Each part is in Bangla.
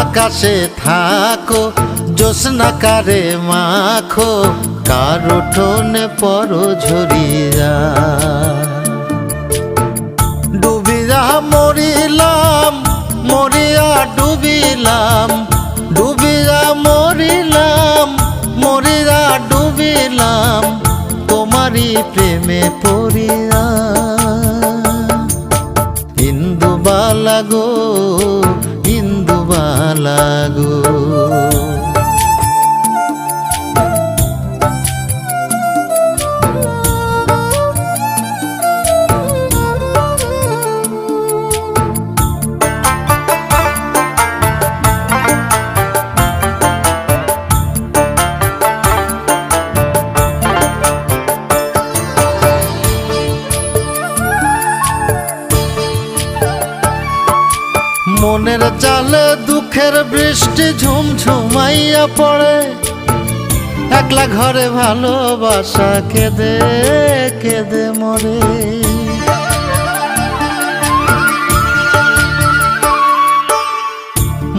আকাশে থাকো জ্যোৎস্নাকারে মাখো কার উঠোনে পরো ঝরিয়া ডুবিয়া মরিলাম মরিয়া ডুবিলাম ডুবিয়া মরিলাম মরিয়া ডুবিলাম তোমারই প্রেমে পড়িয়া ইন্দুবালা গো ইন্দুবালা গো মনের চালে দুঃখের বৃষ্টি ঝুমঝুমাইয়া পড়ে একলা ঘরে ভালোবাসা কেঁদে কেঁদে মরে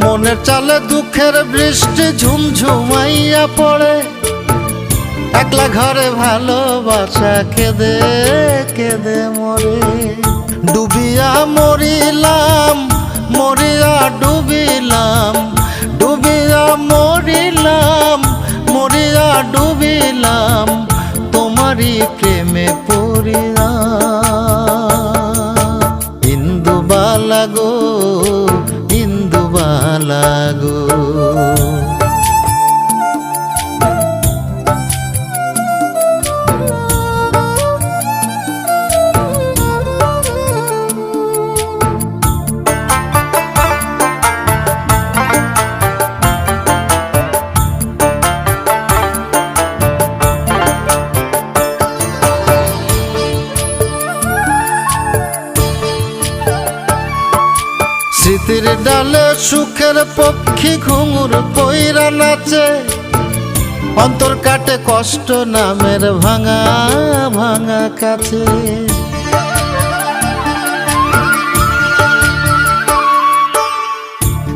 মনের চালে দুঃখের বৃষ্টি ঝুমঝুমাইয়া পড়ে একলা ঘরে ভালোবাসা কেঁদে কেঁদে মরে ডুবিয়া মরিলাম মরিয়া ডুবিলাম ডুবিয়া মরিলাম মরিয়া ডুবিলাম তোমারই প্রেমে পড়িয়া ইন্দুবালা গো ইন্দুবালা গো স্মৃতির ডালে সুখের পক্ষী ঘুঙুর কইরা নাচে অন্তর কাটে কষ্ট নামের ভাঙা ভাঙা কাছে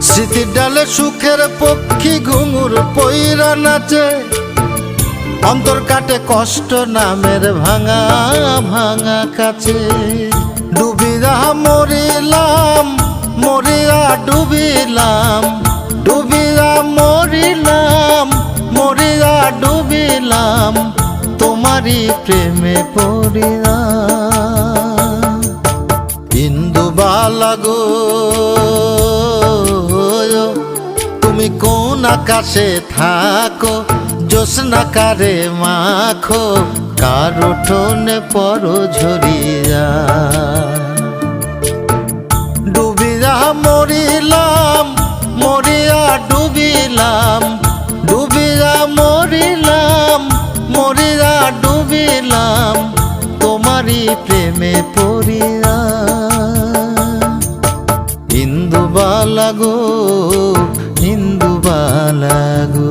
স্মৃতির ডালে সুখের পক্ষী ঘুঙুর কইরা নাচে অন্তর কাটে কষ্ট নামের ভাঙা ভাঙা কাছে ডুবিয়া মরিলাম মরিয়া ডুবিলাম ডুবিয়া মরিলাম মরিয়া ডুবিলাম তোমারই প্রেমে পড়িয়া ইন্দুবালা গো তুমি কোন আকাশে থাকো জ্যোৎস্নাকারে মাখো কার উঠোনে পরো ঝরিয়া মরিলাম মরিয়া ডুবিলাম ডুবিয়া মরিলাম মরিয়া ডুবিলাম তোমারই প্রেমে পড়িয়া ইন্দুবালা গো ইন্দুবালা গো।